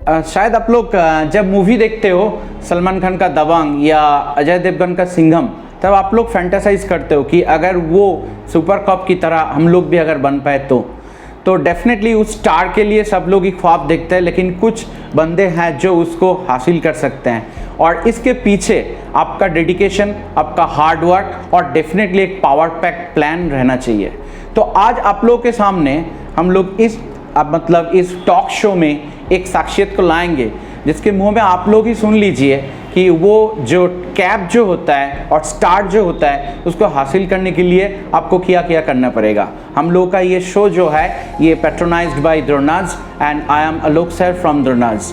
शायद आप लोग जब मूवी देखते हो सलमान खान का दबंग या अजय देवगन का सिंघम, तब आप लोग फैंटासाइज करते हो कि अगर वो सुपर कप की तरह हम लोग भी अगर बन पाए तो डेफिनेटली उस स्टार के लिए सब लोग ही ख्वाब देखते हैं, लेकिन कुछ बंदे हैं जो उसको हासिल कर सकते हैं। और इसके पीछे आपका डेडिकेशन, आपका हार्ड वर्क और डेफिनेटली एक पावर पैक प्लान रहना चाहिए। तो आज आप लोगों के सामने हम लोग इस टॉक शो में एक शख्सियत को लाएंगे जिसके मुंह में आप लोग ही सुन लीजिए कि वो जो कैप जो होता है और स्टार जो होता है उसको हासिल करने के लिए आपको क्या क्या करना पड़ेगा। हम लोग का ये शो जो है ये patronised by Dronas and I am Alok sir from Dronas.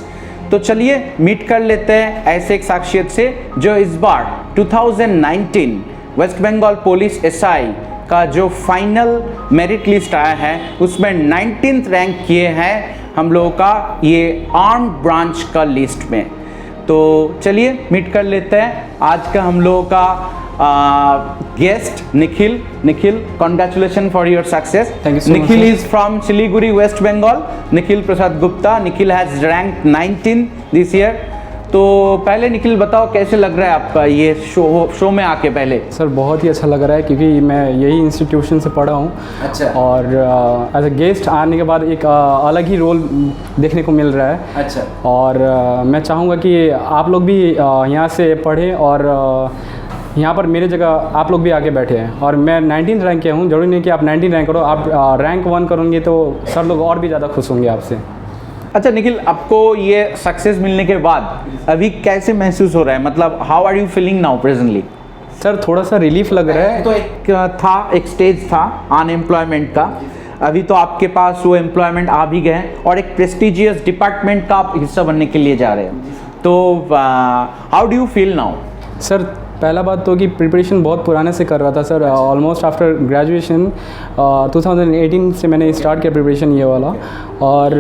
तो चलिए मीट कर लेते हैं ऐसे एक शख्सियत से जो इस बार 2019 वेस्ट बंगाल पुलिस एसआई का जो फाइनल मेरिट लिस्ट आया है उसमें 19th रैंक किए हैं हम लोगों का ये आर्म ब्रांच का लिस्ट में। तो चलिए मीट कर लेते हैं आज का हम लोगों का guest Nikhil congratulation for your success. Nikhil is from Siliguri West Bengal. Nikhil Prasad Gupta. Nikhil has rank 19 this year. तो पहले निखिल बताओ कैसे लग रहा है आपका ये शो में आके? पहले सर बहुत ही अच्छा लग रहा है क्योंकि मैं यही इंस्टीट्यूशन से पढ़ा हूँ। अच्छा। और एज अ गेस्ट आने के बाद एक अलग ही रोल देखने को मिल रहा है। अच्छा। और मैं चाहूँगा कि आप लोग भी यहाँ से पढ़ें और यहाँ पर मेरे जगह आप लोग भी आके बैठे हैं। और मैं 19 रैंक के हूँ, जरूरी नहीं कि आप 19 रैंक करो, आप रैंक 1 करोगे तो सर लोग और भी ज़्यादा खुश होंगे आपसे। अच्छा निखिल, आपको ये सक्सेस मिलने के बाद अभी कैसे महसूस हो रहा है? मतलब how are you feeling now presently? Sir थोड़ा सा रिलीफ लग रहा है। तो एक स्टेज था अनएम्प्लॉयमेंट का, अभी तो आपके पास वो एम्प्लॉयमेंट आ भी गए और एक प्रेस्टिजियस डिपार्टमेंट का आप हिस्सा बनने के लिए जा रहे हैं। तो how do you feel now? Sir पहला बात तो कि प्रिपरेशन बहुत पुराने से कर रहा था सर। ऑलमोस्ट आफ्टर ग्रेजुएशन 2018 से मैंने स्टार्ट किया प्रिपरेशन ये वाला। और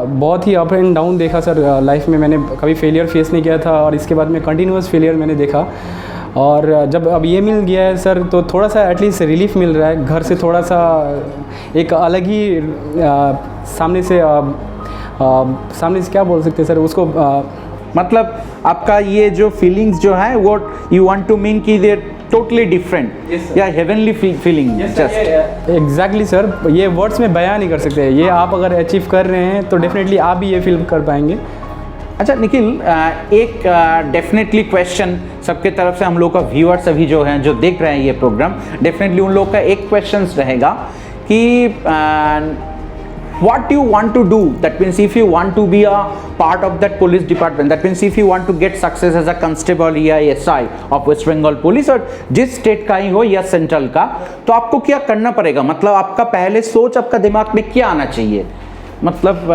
बहुत ही अप एंड डाउन देखा सर लाइफ में। मैंने कभी फेलियर फेस नहीं किया था और इसके बाद में कंटिन्यूअस फेलियर मैंने देखा। और जब अब ये मिल गया है सर तो थोड़ा सा एटलीस्ट रिलीफ मिल रहा है। घर से थोड़ा सा एक अलग ही सामने से क्या बोल सकते हैं सर उसको, मतलब आपका ये जो फीलिंग्स जो है वो यू वांट टू मीन कि दे टोटली डिफरेंट या heavenly feeling? Just exactly sir, ये वर्ड्स में बयान नहीं कर सकते। ये आप अगर अचीव कर रहे हैं तो डेफिनेटली आप भी ये फील कर पाएंगे। अच्छा निखिल, एक डेफिनेटली क्वेश्चन सबके तरफ से, हम लोग का व्यूअर्स अभी जो हैं जो देख रहे हैं ये प्रोग्राम, डेफिनेटली उन लोग का एक क्वेश्चन रहेगा कि what you want to do, that means if you want to be a part of that police department, that means if you want to get success as a constable या SI of West Bengal Police और जिस state का ही हो या central का, तो आपको क्या करना पड़ेगा? मतलब आपका पहले सोच, आपका दिमाग में क्या आना चाहिए? मतलब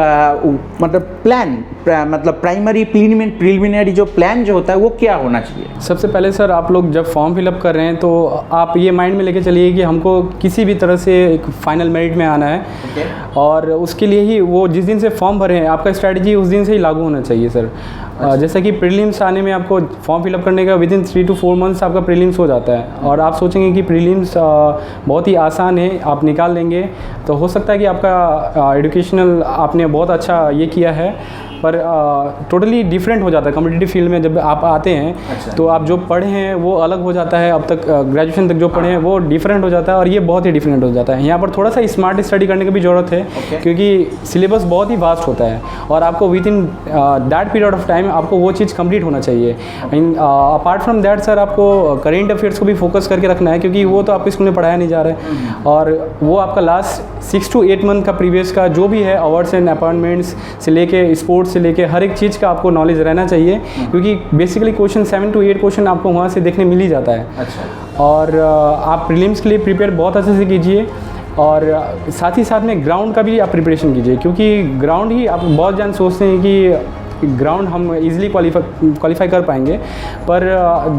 प्लान, मतलब प्राइमरी प्रीलिमिनरी जो प्लान जो होता है वो क्या होना चाहिए? सबसे पहले सर आप लोग जब फॉर्म फिलअप कर रहे हैं तो आप ये माइंड में लेके चलिए कि हमको किसी भी तरह से एक फाइनल मेरिट में आना है। Okay. और उसके लिए ही वो जिस दिन से फॉर्म भरे हैं आपका स्ट्रैटेजी उस दिन से ही लागू होना चाहिए सर। अच्छा। जैसे कि प्रीलिम्स आने में आपको फॉर्म फिलअप करने का विदिन 3 to 4 मंथ्स आपका प्रीलिम्स हो जाता है और आप सोचेंगे कि प्रीलिम्स बहुत ही आसान है, आप निकाल लेंगे। तो हो सकता है कि आपका एजुकेशनल आपने बहुत अच्छा ये किया है पर टोटली डिफरेंट हो जाता है कॉम्पिटिटिव फील्ड में जब आप आते हैं। अच्छा। तो आप जो पढ़े हैं वो अलग हो जाता है, अब तक ग्रेजुएशन तक जो पढ़े हैं वो डिफरेंट हो जाता है और ये बहुत ही डिफरेंट हो जाता है। यहाँ पर थोड़ा सा स्मार्ट स्टडी करने की भी ज़रूरत है। Okay. क्योंकि सिलेबस बहुत ही वास्ट होता है और आपको with in that period of time आपको वो चीज़ कंप्लीट होना चाहिए। अपार्ट फ्रॉम दैट सर आपको करेंट अफेयर्स को भी फोकस करके रखना है क्योंकि वो तो आपके स्कूल में पढ़ाया नहीं जा रहा है। और वो आपका लास्ट 6 to 8 मंथ का प्रीवियस का जो भी है अवार्ड्स एंड अपॉइंटमेंट्स से लेके स्पोर्ट्स से लेके हर एक चीज़ का आपको नॉलेज रहना चाहिए क्योंकि बेसिकली क्वेश्चन 7 to 8 क्वेश्चन आपको वहाँ से देखने मिल ही जाता है। अच्छा। और आप प्रीलिम्स के लिए प्रिपेयर बहुत अच्छे से कीजिए और साथ ही साथ में ग्राउंड का भी आप प्रिपरेशन कीजिए क्योंकि ग्राउंड ही आप बहुत जन सोचते हैं कि ग्राउंड हम इजीली क्वालिफाई कर पाएंगे पर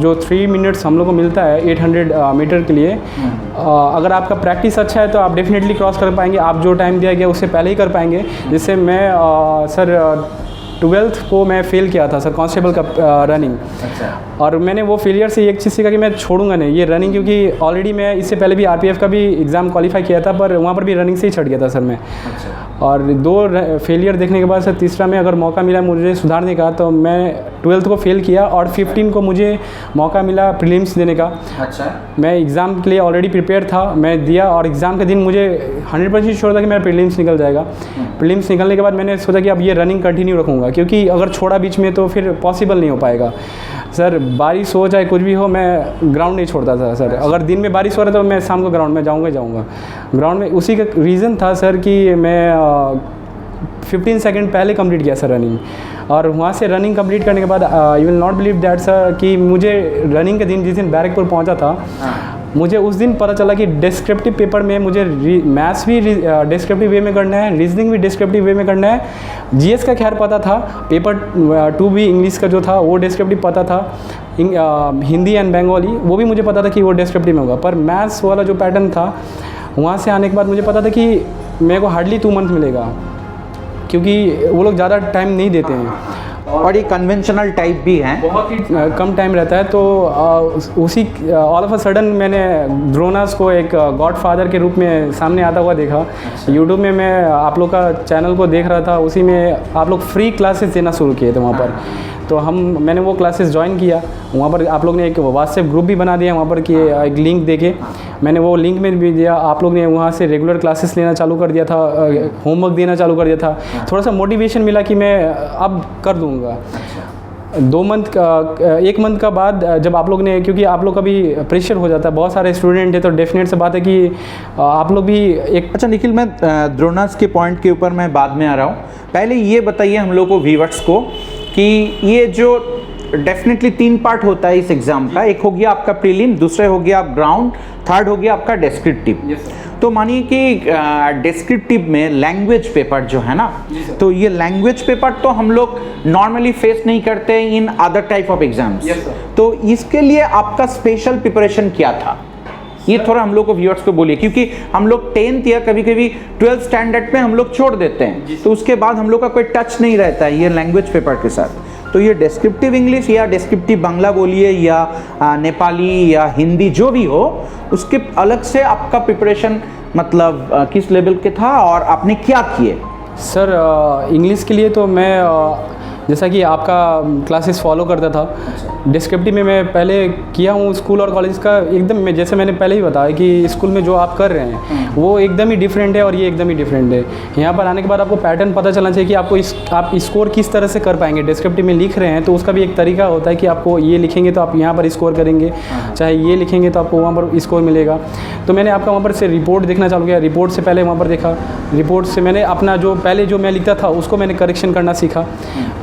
जो 3 मिनट्स हम लोग को मिलता है 800 मीटर के लिए, अगर आपका प्रैक्टिस अच्छा है तो आप डेफिनेटली क्रॉस कर पाएंगे। आप जो टाइम दिया गया उससे पहले ही कर पाएंगे। जिससे मैं सर 12th को मैं फेल किया था सर कांस्टेबल का रनिंग। अच्छा। और मैंने वो फेलियर से एक चीज़ सीखा कि मैं छोड़ूंगा नहीं ये रनिंग क्योंकि ऑलरेडी मैं इससे पहले भी RPF का भी एग्ज़ाम क्वालिफाई किया था पर वहाँ पर भी रनिंग से ही छट गया था सर मैं। अच्छा। और 2 फेलियर देखने के बाद सर तीसरा में अगर मौका मिला मुझे सुधारने का तो मैं 12th को फेल किया और 15 को मुझे मौका मिला प्रीलिम्स देने का। अच्छा। मैं एग्ज़ाम के लिए ऑलरेडी प्रिपेयर था, मैं दिया और एग्ज़ाम के दिन मुझे 100% श्योर था कि मेरा प्रीलिम्स निकल जाएगा। प्रीलिम्स निकलने के बाद मैंने सोचा कि अब ये रनिंग कंटिन्यू रखूँगा, क्योंकि अगर छोड़ा बीच में तो फिर पॉसिबल नहीं हो पाएगा। सर बारिश हो चाहे कुछ भी हो, मैं ग्राउंड नहीं छोड़ता था सर। अगर दिन में बारिश हो रहा था तो मैं शाम को ग्राउंड में जाऊँगा ग्राउंड में। उसी का रीज़न था सर कि मैं 15 सेकंड पहले कंप्लीट किया सर रनिंग, और वहाँ से रनिंग कंप्लीट करने के बाद you will not believe that sir कि मुझे रनिंग के दिन जिस दिन बैरकपुर पहुँचा था, मुझे उस दिन पता चला कि डिस्क्रिप्टिव पेपर में मुझे मैथ्स भी डिस्क्रिप्टिव वे में करना है, रीजनिंग भी डिस्क्रिप्टिव वे में करना है। जीएस का खैर पता था, पेपर 2 भी इंग्लिश का जो था वो डिस्क्रिप्टिव पता था, हिंदी एंड बंगाली वो भी मुझे पता था कि वो डिस्क्रिप्टिव में होगा। पर मैथ्स वाला जो पैटर्न था, वहाँ से आने के बाद मुझे पता था कि मेरे को हार्डली 2 मंथ मिलेगा, क्योंकि वो लोग ज़्यादा टाइम नहीं देते हैं और ये कन्वेंशनल टाइप भी हैं, बहुत ही कम टाइम रहता है। तो उसी ऑल ऑफ अ सडन मैंने द्रोणास को एक गॉडफादर के रूप में सामने आता हुआ देखा। यूट्यूब में मैं आप लोग का चैनल को देख रहा था, उसी में आप लोग फ्री क्लासेस देना शुरू किए थे वहाँ पर। तो मैंने वो क्लासेस ज्वाइन किया। वहाँ पर आप लोग ने एक व्हाट्सएप ग्रुप भी बना दिया वहाँ पर कि एक लिंक देके, मैंने वो लिंक में भी दिया। आप लोग ने वहाँ से रेगुलर क्लासेस लेना चालू कर दिया था, होमवर्क देना चालू कर दिया था। थोड़ा सा मोटिवेशन मिला कि मैं अब कर दूँगा। 1 मंथ का बाद जब आप लोग ने, क्योंकि आप लोग का भी प्रेशर हो जाता है, बहुत सारे स्टूडेंट है, तो डेफिनेट से बात है कि आप लोग भी एक। अच्छा निखिल, मैं द्रोणास के पॉइंट के ऊपर मैं बाद में आ रहा हूँ। पहले ये बताइए हम लोग को, व्यूअर्स को, कि ये जो डेफिनेटली 3 पार्ट होता है इस एग्ज़ाम का। एक हो गया आपका प्रीलिम, दूसरे हो गया आप ग्राउंड, थर्ड हो गया आपका डिस्क्रिप्टिव। तो मानिए कि डिस्क्रिप्टिव में लैंग्वेज पेपर जो है ना, तो ये लैंग्वेज पेपर तो हम लोग नॉर्मली फेस नहीं करते in other type of exams. तो इसके लिए आपका स्पेशल प्रिपरेशन क्या था, ये थोड़ा हम लोग को व्यूअर्स को बोलिए, क्योंकि हम लोग 10th या कभी कभी 12th स्टैंडर्ड में हम लोग छोड़ देते हैं, तो उसके बाद हम लोग का कोई टच नहीं रहता है ये लैंग्वेज पेपर के साथ। तो ये डिस्क्रिप्टिव इंग्लिश या डिस्क्रिप्टिव बांग्ला बोलिए या नेपाली या हिंदी जो भी हो, उसके अलग से आपका प्रिपरेशन मतलब किस लेवल के था और आपने क्या किए? सर इंग्लिश के लिए तो मैं जैसा कि आपका क्लासेस फॉलो करता था। डिस्क्रिप्टिव में मैं पहले किया हूँ स्कूल और कॉलेज का एकदम, जैसे मैंने पहले ही बताया कि स्कूल में जो आप कर रहे हैं वो एकदम ही डिफरेंट है और ये एकदम ही डिफरेंट है। यहाँ पर आने के बाद आपको पैटर्न पता चलना चाहिए कि आपको आप स्कोर किस तरह से कर पाएंगे। डिस्क्रिप्टिव में लिख रहे हैं तो उसका भी एक तरीका होता है कि आपको ये लिखेंगे तो आप यहाँ पर स्कोर करेंगे, चाहे ये लिखेंगे तो आपको वहाँ पर स्कोर मिलेगा। तो मैंने आपका वहाँ पर से रिपोर्ट देखना चालू किया। रिपोर्ट से पहले वहाँ पर देखा, रिपोर्ट से मैंने अपना जो पहले जो मैं लिखता था उसको मैंने करेक्शन करना सीखा।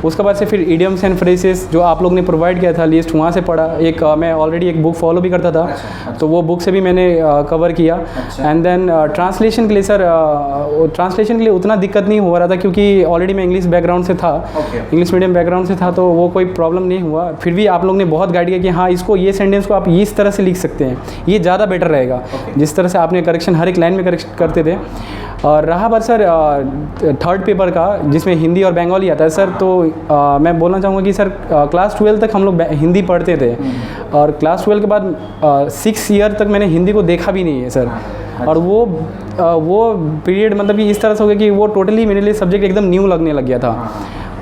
उसके बाद से फिर इडियम्स एंड फ्रेजेस जो आप लोग ने प्रोवाइड किया था लिस्ट, वहाँ से पढ़ा। एक मैं ऑलरेडी एक बुक फॉलो भी करता था, तो वो बुक से भी मैंने कवर किया। एंड देन ट्रांसलेशन के लिए सर, ट्रांसलेशन के लिए उतना दिक्कत नहीं हो रहा था क्योंकि ऑलरेडी मैं इंग्लिश बैकग्राउंड से था, इंग्लिश मीडियम बैकग्राउंड से था, तो वो कोई प्रॉब्लम नहीं हुआ। फिर भी आप लोग ने बहुत गाइड किया कि हाँ इसको, ये सेंटेंस को आप इस तरह से लिख सकते हैं, ये ज़्यादा बेटर रहेगा। जिस तरह से आपने करेक्शन हर एक लाइन में करेक्शन करते थे। और रहा बात सर थर्ड पेपर का जिसमें हिंदी और बंगाली आता है सर, तो मैं बोलना चाहूँगा कि सर क्लास 12 तक हम लोग हिंदी पढ़ते थे और क्लास 12 के बाद 6 ईयर तक मैंने हिंदी को देखा भी नहीं है सर। और वो पीरियड मतलब कि इस तरह से हो गया कि वो टोटली मेरे लिए सब्जेक्ट एकदम न्यू लगने लग गया था।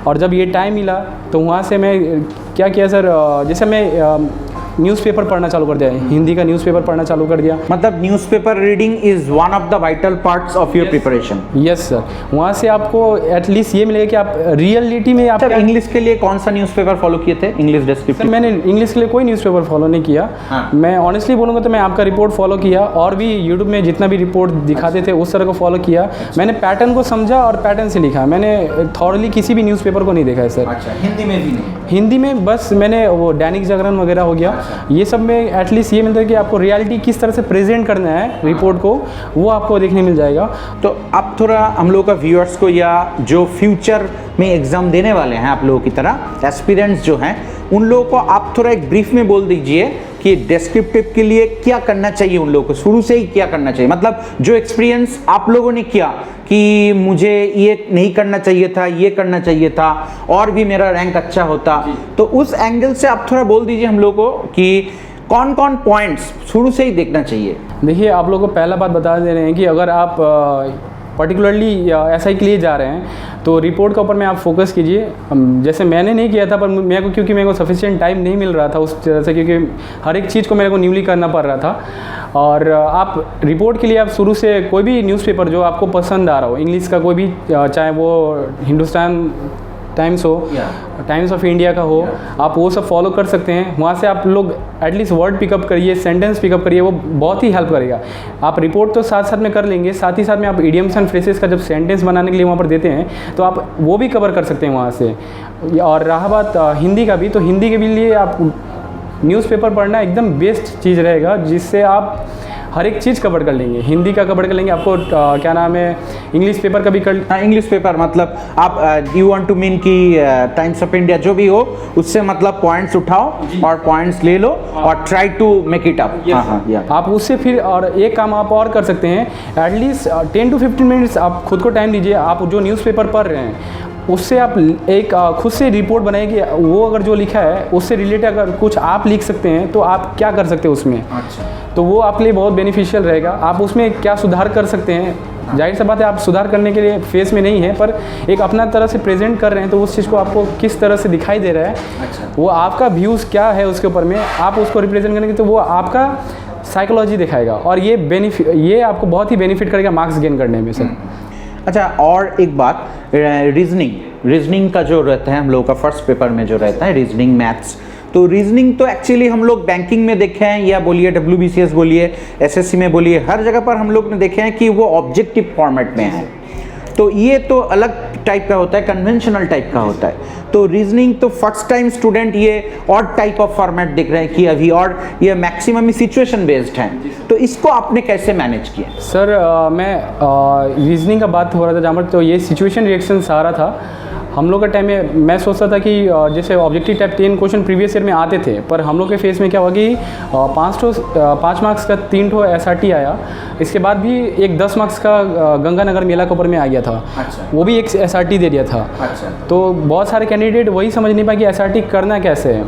और जब ये टाइम मिला तो वहाँ से मैं क्या किया सर, जैसे मैं न्यूज़पेपर पढ़ना चालू कर दिया, हिंदी का न्यूज़पेपर पढ़ना चालू कर दिया। मतलब newspaper reading is one of the vital parts of your preparation. Yes sir, वहाँ से आपको एटलीस्ट ये मिलेगा कि आप रियलिटी में आप। इंग्लिश के लिए कौन सा न्यूज़पेपर फॉलो किए थे? English descriptive? मैंने इंग्लिश के लिए कोई न्यूज़पेपर फॉलो नहीं किया। मैं ऑनेस्टली बोलूँगा तो मैं आपका रिपोर्ट फॉलो किया और भी यूट्यूब में जितना भी रिपोर्ट दिखाते थे उस तरह को फॉलो किया। मैंने पैटर्न को समझा और पैटर्न से लिखा। मैंने थॉरली किसी भी न्यूज़पेपर को नहीं देखा है सर। अच्छा, हिंदी में भी नहीं? हिंदी में बस मैंने वो दैनिक जागरण वगैरह हो गया, ये सब में एटलीस्ट ये मिलता है कि आपको रियलिटी किस तरह से प्रेजेंट करना है रिपोर्ट को, वो आपको देखने मिल जाएगा। तो आप थोड़ा हम लोग का व्यूअर्स को या जो फ्यूचर में एग्ज़ाम देने वाले हैं आप लोगों की तरह एस्पिरेंट्स जो हैं, उन लोगों को आप थोड़ा एक ब्रीफ में बोल दीजिए कि डिस्क्रिप्टिव के लिए क्या करना चाहिए, उन लोगों को शुरू से ही क्या करना चाहिए। मतलब जो एक्सपीरियंस आप लोगों ने किया कि मुझे ये नहीं करना चाहिए था, ये करना चाहिए था और भी मेरा रैंक अच्छा होता, तो उस एंगल से आप थोड़ा बोल दीजिए हम लोगों को कि कौन कौन पॉइंट्स शुरू से ही देखना चाहिए। देखिए, आप लोगों को पहला बात बता दे रहे हैं कि अगर आप पर्टिकुलरली एसआई के लिए जा रहे हैं तो रिपोर्ट के ऊपर में आप फोकस कीजिए। जैसे मैंने नहीं किया था, पर मेरे को क्योंकि मेरे को सफिशिएंट टाइम नहीं मिल रहा था उस तरह से, क्योंकि हर एक चीज़ को मेरे को न्यूली करना पड़ रहा था। और आप रिपोर्ट के लिए आप शुरू से कोई भी न्यूज़पेपर जो आपको पसंद आ रहा हो, इंग्लिश का कोई भी, चाहे वो हिंदुस्तान टाइम्स हो, टाइम्स ऑफ इंडिया का हो, आप वो सब फॉलो कर सकते हैं। वहाँ से आप लोग एटलीस्ट वर्ड पिकअप करिए, सेंटेंस पिकअप करिए, वो बहुत ही हेल्प करेगा। आप रिपोर्ट तो साथ साथ में कर लेंगे, साथ ही साथ में आप इडियम्स एंड फ्रेजेस का जब सेंटेंस बनाने के लिए वहाँ पर देते हैं तो आप वो भी कवर कर सकते हैं वहाँ से। और रहा बात हिंदी का भी, तो हिंदी के भी लिए आप न्यूज़पेपर पढ़ना एकदम बेस्ट चीज़ रहेगा, जिससे आप हर एक चीज़ कवर कर लेंगे। हिंदी का कवर कर लेंगे, आपको क्या नाम है, इंग्लिश पेपर का भी कर। हाँ, इंग्लिश पेपर मतलब आप यू वांट टू मीन कि टाइम्स ऑफ इंडिया जो भी हो उससे मतलब पॉइंट्स उठाओ और पॉइंट्स ले लो और try to make it up. आप उससे फिर और एक काम आप और कर सकते हैं, एटलीस्ट 10 to 15 मिनट्स आप खुद को टाइम दीजिए। आप जो न्यूज़पेपर पढ़ रहे हैं उससे आप एक खुद से रिपोर्ट बनाइए कि वो अगर जो लिखा है उससे रिलेटेड अगर कुछ आप लिख सकते हैं तो आप क्या कर सकते हैं उसमें। अच्छा, तो वो आपके लिए बहुत बेनिफिशियल रहेगा। आप उसमें क्या सुधार कर सकते हैं, जाहिर सी बात है आप सुधार करने के लिए फेस में नहीं है, पर एक अपना तरह से प्रेजेंट कर रहे हैं तो उस चीज़ को आपको किस तरह से दिखाई दे रहा है, अच्छा, वो आपका व्यूज़ क्या है उसके ऊपर में आप उसको रिप्रेजेंट करेंगे तो वो आपका साइकोलॉजी दिखाएगा और ये आपको बहुत ही बेनिफिट करेगा मार्क्स गेन करने में सर। अच्छा, और एक बात, रीजनिंग का जो रहता है हम लोगों का फर्स्ट पेपर में जो रहता है रीजनिंग मैथ्स, तो रीजनिंग तो एक्चुअली हम लोग बैंकिंग में देखे हैं, या बोलिए WBCS बोलिए, SSC में बोलिए, हर जगह पर हम लोग ने देखे हैं कि वो ऑब्जेक्टिव फॉर्मेट में है। तो ये तो अलग टाइप का होता है, कन्वेंशनल टाइप का होता है। तो रीजनिंग तो फर्स्ट टाइम स्टूडेंट ये और टाइप ऑफ फॉर्मेट देख रहे हैं कि अभी, और ये मैक्सिमम सिचुएशन बेस्ड है, तो इसको आपने कैसे मैनेज किया? सर मैं रीजनिंग का बात हो रहा था जहाँ पर, तो ये सिचुएशन रिएक्शन सारा था हम लोग के टाइम में। मैं सोचता था कि जैसे objective type 10 question previous year में आते थे, पर हम लोग के फेस में क्या हुआ कि 5 मार्क्स का 3 SRT आया, इसके बाद भी एक 10 मार्क्स का गंगानगर मेला के ऊपर में आ गया था। अच्छा, वो भी एक SRT दे दिया था। अच्छा, तो बहुत सारे कैंडिडेट वही समझ नहीं पाए कि SRT करना कैसे है।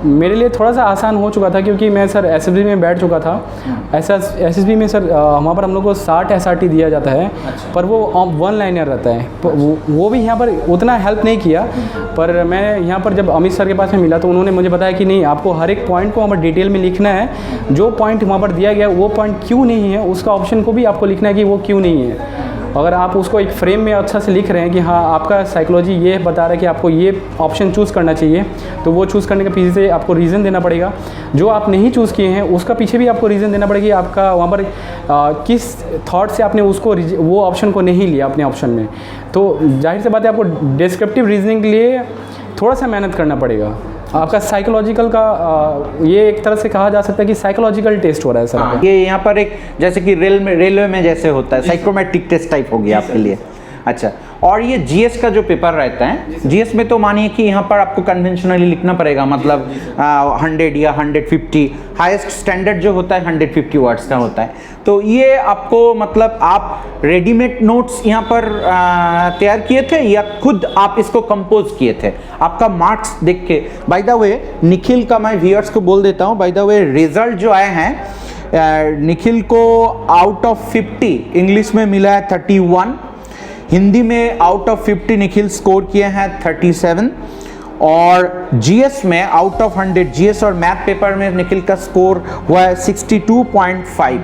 मेरे लिए थोड़ा सा आसान हो चुका था क्योंकि मैं सर SSB में बैठ चुका था। SSB में सर वहाँ पर हम लोग को 60 SRT दिया जाता है, पर वो 1 लाइनर रहता है, वो भी यहाँ पर उतना हेल्प नहीं किया। पर मैं यहाँ पर जब अमित सर के पास में मिला तो उन्होंने मुझे बताया कि नहीं, आपको हर एक पॉइंट को वहाँ पर डिटेल में लिखना है, जो पॉइंट वहाँ पर दिया गया वो पॉइंट क्यों नहीं है, उसका ऑप्शन को भी आपको लिखना है कि वो क्यों नहीं है। अगर आप उसको एक फ्रेम में अच्छा से लिख रहे हैं कि हाँ आपका साइकोलॉजी ये बता रहा है कि आपको ये ऑप्शन चूज़ करना चाहिए, तो वो चूज़ करने के पीछे से आपको रीज़न देना पड़ेगा। जो आप नहीं चूज़ किए हैं उसका पीछे भी आपको रीज़न देना पड़ेगा कि आपका वहाँ पर किस थॉट से आपने उसको वो ऑप्शन को नहीं लिया अपने ऑप्शन में। तो जाहिर सी बात है आपको डिस्क्रिप्टिव रीजनिंग के लिए थोड़ा सा मेहनत करना पड़ेगा। आपका साइकोलॉजिकल का ये एक तरह से कहा जा सकता है कि साइकोलॉजिकल टेस्ट हो रहा है सर। ये यहाँ पर एक जैसे कि रेलवे में जैसे होता है साइकोमेट्रिक टेस्ट टाइप हो गया आपके लिए। अच्छा, और ये जीएस का जो पेपर रहता है, जीएस में तो मानिए कि यहाँ पर आपको कन्वेंशनली लिखना पड़ेगा, मतलब 100 या 150, हाईएस्ट स्टैंडर्ड जो होता है 150 वर्ड्स का होता है। तो ये आपको मतलब आप रेडीमेड नोट्स यहाँ पर तैयार किए थे या खुद आप इसको कंपोज किए थे? आपका मार्क्स देख के, बाय द वे निखिल का मैं व्यूअर्स को बोल देता हूँ, बाय द वे रिजल्ट जो आए हैं, निखिल को आउट ऑफ 50 इंग्लिश में मिला है 31, हिंदी में आउट ऑफ 50 निखिल स्कोर किए हैं 37, और जीएस में आउट ऑफ 100 जीएस और मैथ पेपर में निखिल का स्कोर हुआ है 62.5।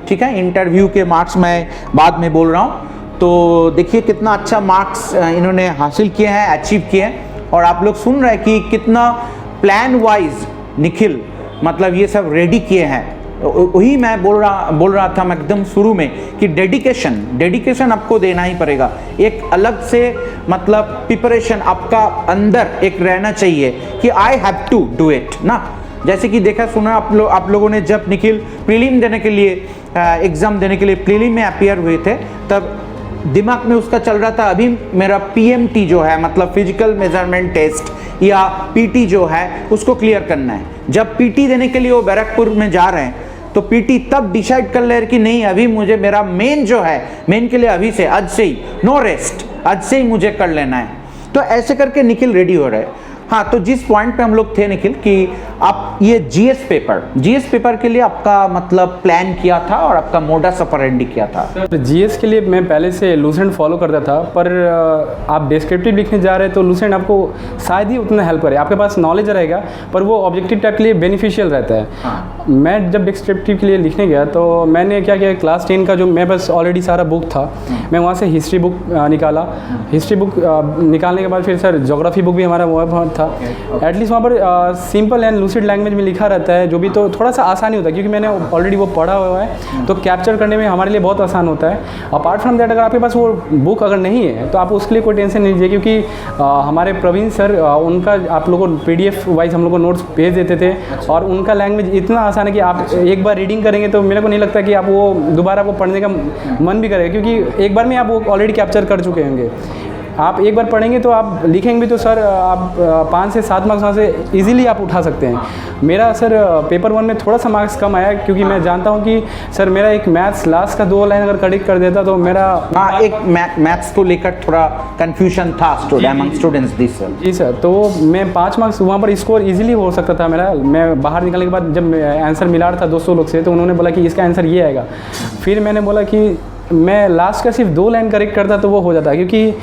ठीक है, इंटरव्यू के मार्क्स मैं बाद में बोल रहा हूँ। तो देखिए कितना अच्छा मार्क्स इन्होंने हासिल किए हैं, अचीव किए हैं, और आप लोग सुन रहे हैं कि कितना प्लान वाइज निखिल मतलब ये सब रेडी किए हैं। वही मैं बोल रहा था मैं एकदम शुरू में कि डेडिकेशन आपको देना ही पड़ेगा। एक अलग से मतलब प्रिपरेशन आपका अंदर एक रहना चाहिए कि I have to do it ना। जैसे कि देखा सुना आप लोगों ने जब निखिल प्रीलिम देने के लिए एग्ज़ाम देने के लिए प्रीलिम में अपीयर हुए थे, तब दिमाग में उसका चल रहा था अभी मेरा PMT जो है मतलब फिजिकल मेजरमेंट टेस्ट या PT जो है उसको क्लियर करना है। जब PT देने के लिए वो बैरकपुर में जा रहे हैं तो PT तब डिसाइड कर ले कि नहीं, अभी मुझे मेरा मेन जो है, मेन के लिए अभी से आज से ही नो रेस्ट, आज से ही मुझे कर लेना है। तो ऐसे करके निखिल रेडी हो रहे हैं। हाँ, तो जिस पॉइंट पे हम लोग थे निखिल कि आप ये जीएस पेपर के लिए आपका मतलब प्लान किया था और आपका मोडस ऑपरेंडी किया था? जीएस के लिए मैं पहले से लूसेंट फॉलो करता था, पर आप डिस्क्रिप्टिव लिखने जा रहे हैं तो लूसेंट आपको शायद ही उतना हेल्प करे। आपके पास नॉलेज रहेगा पर वो ऑब्जेक्टिव टाइप के लिए बेनिफिशियल रहता है। हाँ। मैं जब डिस्क्रिप्टिव के लिए लिखने गया तो मैंने क्या किया, क्लास 10 का जो मैं बस ऑलरेडी सारा बुक था, मैं वहाँ से हिस्ट्री बुक निकाला। हिस्ट्री बुक निकालने के बाद फिर सर ज्योग्राफी बुक भी हमारा वहाँ था। एटलीस्ट वहाँ पर सिंपल एंड लूसिड लैंग्वेज में लिखा रहता है, जो भी तो थोड़ा सा आसानी होता है क्योंकि मैंने ऑलरेडी वो पढ़ा हुआ है, तो कैप्चर करने में हमारे लिए बहुत आसान होता है। अपार्ट फ्रॉम दैट, अगर आपके पास वो बुक अगर नहीं है तो आप उसके लिए कोई टेंशन नहीं लीजिए, क्योंकि हमारे प्रवीण सर उनका आप लोगों को PDF वाइज हम लोग को नोट्स भेज देते थे। और उनका लैंग्वेज इतना आसान है कि आप एक बार रीडिंग करेंगे तो मेरे को नहीं लगता कि आप वो दोबारा वो पढ़ने का मन भी करेगा, क्योंकि एक बार में आप वो ऑलरेडी कैप्चर कर चुके होंगे। आप एक बार पढ़ेंगे तो आप लिखेंगे भी तो सर आप 5 से 7 मार्क्स वहाँ से इजीली आप उठा सकते हैं। मेरा सर पेपर 1 में थोड़ा सा मार्क्स कम आया, क्योंकि मैं जानता हूँ कि सर मेरा एक मैथ्स लास्ट का 2 लाइन अगर करेक्ट कर देता तो मेरा एक मैथ्स को लेकर थोड़ा कंफ्यूजन था स्टूडेंट्स दिस सर। जी सर, तो मैं 5 मार्क्स वहाँ पर स्कोर इजीली हो सकता था मेरा। मैं बाहर निकलने के बाद जब आंसर मिला रहा था 200 लोग से, तो उन्होंने बोला कि इसका आंसर ये आएगा। फिर मैंने बोला कि मैं लास्ट का सिर्फ 2 लाइन करेक्ट करता तो वो हो जाता, क्योंकि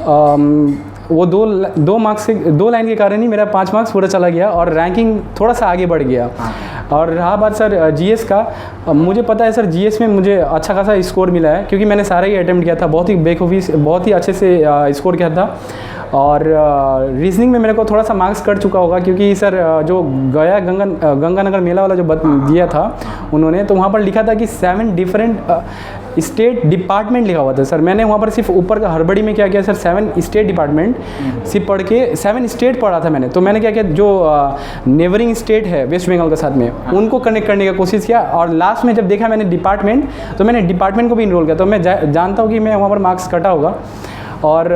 वो 2 मार्क्स से 2 लाइन के कारण ही मेरा 5 मार्क्स पूरा चला गया और रैंकिंग थोड़ा सा आगे बढ़ गया। और रहा बात सर जीएस का, मुझे पता है सर जीएस में मुझे अच्छा खासा स्कोर मिला है, क्योंकि मैंने सारा ही अटेम्प्ट किया था, बहुत ही बेखूबी बहुत ही अच्छे से स्कोर किया था। और रीजनिंग में मेरे को थोड़ा सा मार्क्स कट चुका होगा, क्योंकि सर जो गया गंगानगर मेला वाला जो दिया था उन्होंने, तो वहाँ पर लिखा था कि 7 डिफरेंट स्टेट डिपार्टमेंट लिखा हुआ था। सर मैंने वहाँ पर सिर्फ ऊपर का हड़बड़ी में क्या किया सर, 7 स्टेट डिपार्टमेंट सिर्फ पढ़ के 7 स्टेट पढ़ा था मैंने। तो मैंने क्या किया, जो नेबरिंग स्टेट है वेस्ट बंगाल के साथ में, उनको कनेक्ट करने का कोशिश किया। और लास्ट में जब देखा मैंने डिपार्टमेंट, तो मैंने डिपार्टमेंट को भी इनरोल किया। तो मैं जानता हूँ कि मैं वहाँ पर मार्क्स कटा होगा। और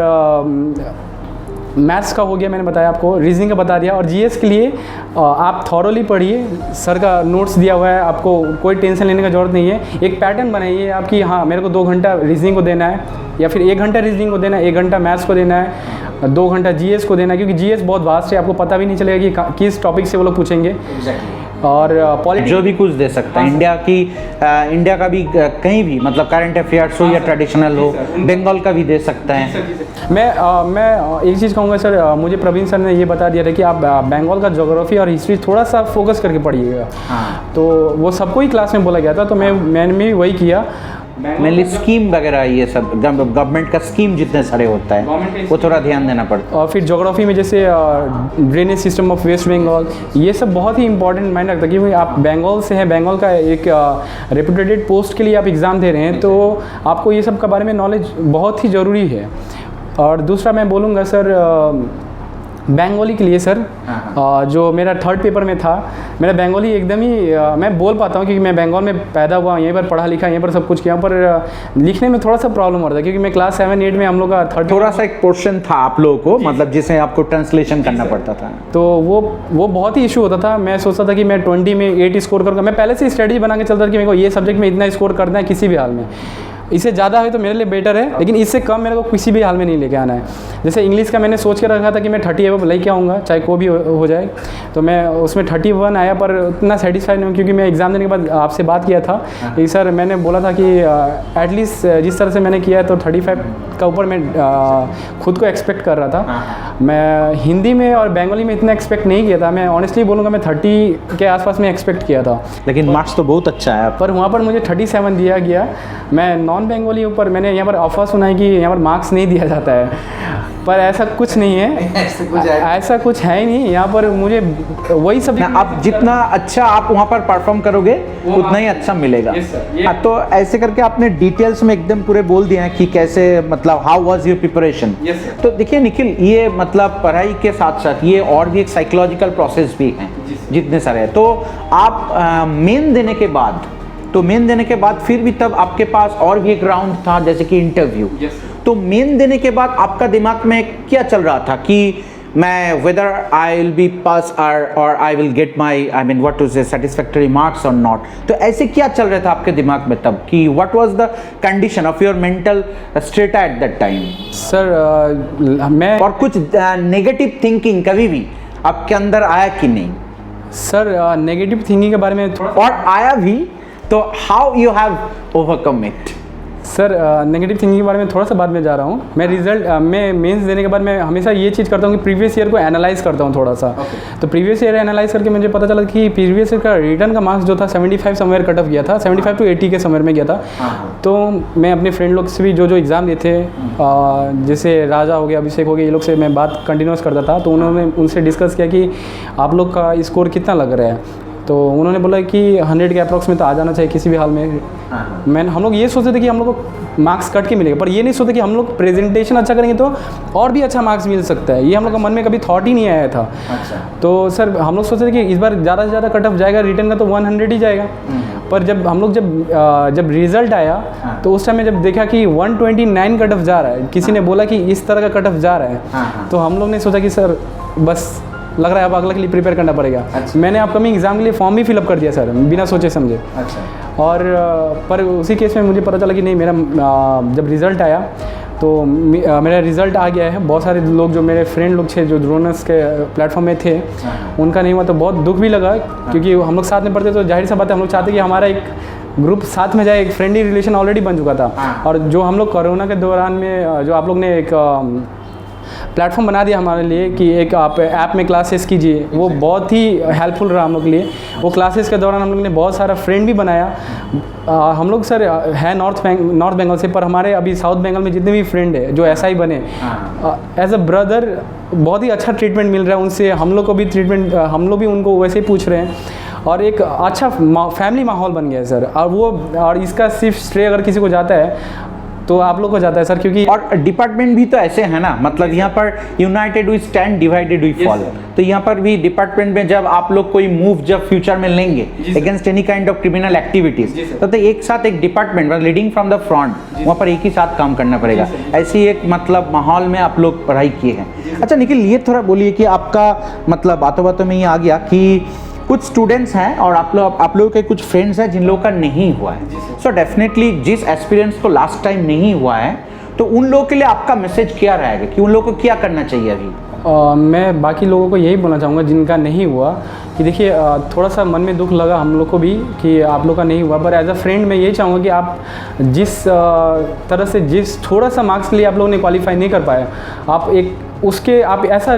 मैथ्स का हो गया, मैंने बताया आपको, रीजनिंग का बता दिया। और जीएस के लिए आप थॉरोली पढ़िए, सर का नोट्स दिया हुआ है, आपको कोई टेंशन लेने का ज़रूरत नहीं है। एक पैटर्न बनाइए आपकी, हाँ मेरे को 2 घंटा रीजनिंग को देना है, या फिर 1 घंटा रीजनिंग को देना है, 1 घंटा मैथ्स को देना है, 2 घंटा जीएस को देना है, क्योंकि जीएस बहुत वास्ट है, आपको पता भी नहीं चलेगा कि किस टॉपिक से वो लोग पूछेंगे। और पॉलिटिक्स जो भी कुछ दे सकता है, इंडिया का भी कहीं भी, मतलब करंट अफेयर्स हो या ट्रेडिशनल हो, बंगाल का भी दे सकता है। मैं एक चीज़ कहूँगा सर, मुझे प्रवीण सर ने ये बता दिया था कि आप बंगाल का ज्योग्राफी और हिस्ट्री थोड़ा सा फोकस करके पढ़िएगा। तो वो सबको ही क्लास में बोला गया था, तो मैंने भी वही किया। मेनली स्कीम वगैरह ये सब गवर्नमेंट का स्कीम जितने सारे होता है वो थोड़ा ध्यान देना पड़ता है। और फिर ज्योग्राफी में जैसे drainage system of West Bengal, ये सब बहुत ही इंपॉर्टेंट मायने रखता है, क्योंकि आप बंगाल से हैं, बंगाल का एक रेपुटेटेड पोस्ट के लिए आप एग्ज़ाम दे रहे हैं, तो आपको ये सब के बारे में नॉलेज बहुत ही ज़रूरी है। और दूसरा मैं बोलूँगा सर बंगाली के लिए सर, जो मेरा 3rd पेपर में था, मेरा बंगाली एकदम ही मैं बोल पाता हूँ, क्योंकि मैं बंगाल में पैदा हुआ, यहीं पर पढ़ा लिखा, यहीं पर सब कुछ किया, पर लिखने में थोड़ा सा प्रॉब्लम हो रहा था, क्योंकि मैं क्लास 7-8 में हम लोग का थोड़ा सा एक पोर्शन था आप लोगों को, मतलब जिसे आपको ट्रांसलेशन करना पड़ता था, तो वो बहुत ही इशू होता था। मैं सोचता था कि मैं 20 में 8 स्कोर करूँगा। मैं पहले से स्ट्रेटजी बना के चलता था कि मेरे को ये सब्जेक्ट में इतना स्कोर करना है किसी भी हाल में, इससे ज़्यादा है तो मेरे लिए बेटर है, लेकिन इससे कम मेरे को किसी भी हाल में नहीं लेके आना है। जैसे इंग्लिश का मैंने सोच के रखा था कि मैं 30 एबव लेके आऊँगा, चाहे कोई भी हो जाए, तो मैं उसमें 31 आया, पर उतना सेटिस्फाइड नहीं हूँ, क्योंकि मैं एग्ज़ाम देने के बाद आपसे बात किया था कि सर मैंने बोला था कि एटलीस्ट जिस तरह से मैंने किया है तो 35 का ऊपर मैं खुद को एक्सपेक्ट कर रहा था। मैं हिंदी में और बंगाली में इतना एक्सपेक्ट नहीं किया था, मैं ऑनेस्टली बोलूँगा मैं 30 के आसपास में एक्सपेक्ट किया था, लेकिन मार्क्स तो बहुत अच्छा है। पर वहाँ पर मुझे 37 दिया गया। मैं नॉन बंगाली ऊपर मैंने यहाँ पर ऑफर सुना है कि यहाँ पर मार्क्स नहीं दिया जाता है, पर ऐसा कुछ नहीं है, ऐसा कुछ है ही नहीं। यहाँ पर मुझे वही सब, आप जितना अच्छा आप वहाँ पर परफॉर्म करोगे उतना ही अच्छा मिलेगा। तो ऐसे करके आपने डिटेल्स में एकदम पूरे बोल दिया है कि कैसे, मतलब हाउ वाज योर प्रिपरेशन। तो देखिए निखिल, ये मतलब पढ़ाई के साथ साथ ये और भी एक साइकोलॉजिकल प्रोसेस भी है जितने सारे हैं। तो आप मेन देने के बाद फिर भी तब आपके पास और भी एक राउंड था, जैसे कि इंटरव्यू। तो मेन देने के बाद आपका दिमाग में क्या चल रहा था कि मैं whether I will be pass or I will get my what to say satisfactory marks or not। तो ऐसे क्या चल रहा था आपके दिमाग में तब कि what was the condition of your mental state at that time? Sir मैं और कुछ नेगेटिव थिंकिंग कभी भी आपके अंदर आया कि नहीं? सर नेगेटिव थिंकिंग के बारे में थोड़ा, और आया भी तो how you have overcome it? Sir negative thinking के बारे में थोड़ा सा बाद में जा रहा हूँ। मैं रिजल्ट मैं मेंस देने के बाद मैं हमेशा ये चीज़ करता हूँ कि प्रीवियस ईयर को एनालाइज करता हूँ थोड़ा सा। तो प्रीवियस ईयर एनालाइज करके मुझे पता चला कि प्रीवियस ईयर का रिटर्न का मार्क्स जो था 75 समवेयर कट ऑफ गया था, 75 to 80 के समवेयर में गया था। तो मैं अपने फ्रेंड लोग से भी जो एग्ज़ाम दिए थे, जैसे राजा हो गया, अभिषेक हो गया, ये लोग से मैं बात कंटिन्यूस करता था। तो उन्होंने उनसे डिस्कस किया कि आप लोग का स्कोर कितना लग रहा है। तो उन्होंने बोला कि 100 के अप्रॉक्स में तो आ जाना चाहिए किसी भी हाल में। हम लोग ये सोचते थे कि हम लोग को मार्क्स कट के मिलेगा, पर ये नहीं सोचते कि हम लोग प्रेजेंटेशन अच्छा करेंगे तो और भी अच्छा मार्क्स मिल सकता है। ये हम लोग का मन में कभी थॉट ही नहीं आया था। तो सर हम लोग सोचते थे कि इस बार ज़्यादा से ज़्यादा कट ऑफ जाएगा, रिटर्न का तो 100 ही जाएगा। पर जब हम लोग जब रिज़ल्ट आया तो उस टाइम में जब देखा कि 129 कट ऑफ जा रहा है, किसी ने बोला कि इस तरह का कट ऑफ जा रहा है, तो हम लोग ने सोचा कि सर बस लग रहा है अब अगला के लिए प्रिपेयर करना पड़ेगा। मैंने अपकमिंग एग्ज़ाम के लिए फॉर्म भी फिलअप कर दिया सर, बिना सोचे समझे। और पर उसी केस में मुझे पता चला कि नहीं, मेरा जब रिज़ल्ट आया तो मेरा रिज़ल्ट आ गया है। बहुत सारे लोग जो मेरे फ्रेंड लोग थे जो ड्रोनर्स के प्लेटफॉर्म में थे, उनका नहीं हुआ तो बहुत दुख भी लगा, क्योंकि हम लोग साथ में पढ़ते तो जाहिर सा बात है हम लोग चाहते कि हमारा एक ग्रुप साथ में जाए, एक फ्रेंडली रिलेशन ऑलरेडी बन चुका था। और जो हम लोग कोरोना के दौरान में जो आप लोग ने एक प्लेटफॉर्म बना दिया हमारे लिए कि एक आप ऐप में क्लासेस कीजिए, वो बहुत ही हेल्पफुल रहा हम लोग के लिए। वो क्लासेस के दौरान हम लोग ने बहुत सारा फ्रेंड भी बनाया। हम लोग सर है नॉर्थ बंगाल से, पर हमारे अभी साउथ बंगाल में जितने भी फ्रेंड है जो SI बने, एज अ ब्रदर बहुत ही अच्छा ट्रीटमेंट मिल रहा है उनसे। हम लोग को भी ट्रीटमेंट, हम लोग भी उनको वैसे ही पूछ रहे हैं, और एक अच्छा फैमिली माहौल बन गया है सर। और इसका सिर्फ श्रेय अगर किसी को जाता है तो आप लोग को जाता है सर, क्योंकि और डिपार्टमेंट भी तो ऐसे है ना, मतलब यहाँ पर united we stand, divided we fall. तो यहाँ पर भी डिपार्टमेंट में जब आप लोग कोई मूव जब फ्यूचर में लेंगे against any kind of criminal activities, तो एक साथ एक department leading from the front, वहाँ पर एक ही साथ काम करना पड़ेगा। ऐसी एक मतलब माहौल में आप लोग पढ़ाई किए हैं। अच्छा निखिल, ये थोड़ा बोलिए कि आपका मतलब बातों बातों में ये आ गया कि कुछ स्टूडेंट्स हैं और आप लोगों के कुछ फ्रेंड्स हैं जिन लोगों का नहीं हुआ है। सो डेफिनेटली जिस एक्सपीरियंस को लास्ट टाइम नहीं हुआ है, तो उन लोगों के लिए आपका मैसेज क्या रहेगा कि उन लोगों को क्या करना चाहिए अभी? मैं बाकी लोगों को यही बोलना चाहूँगा जिनका नहीं हुआ कि देखिए, थोड़ा सा मन में दुख लगा हम लोग को भी कि आप लोग का नहीं हुआ, पर एज अ फ्रेंड मैं यही चाहूँगा कि आप जिस तरह से जिस थोड़ा सा मार्क्स के लिए आप लोगों ने क्वालिफाई नहीं कर पाया, आप एक उसके आप ऐसा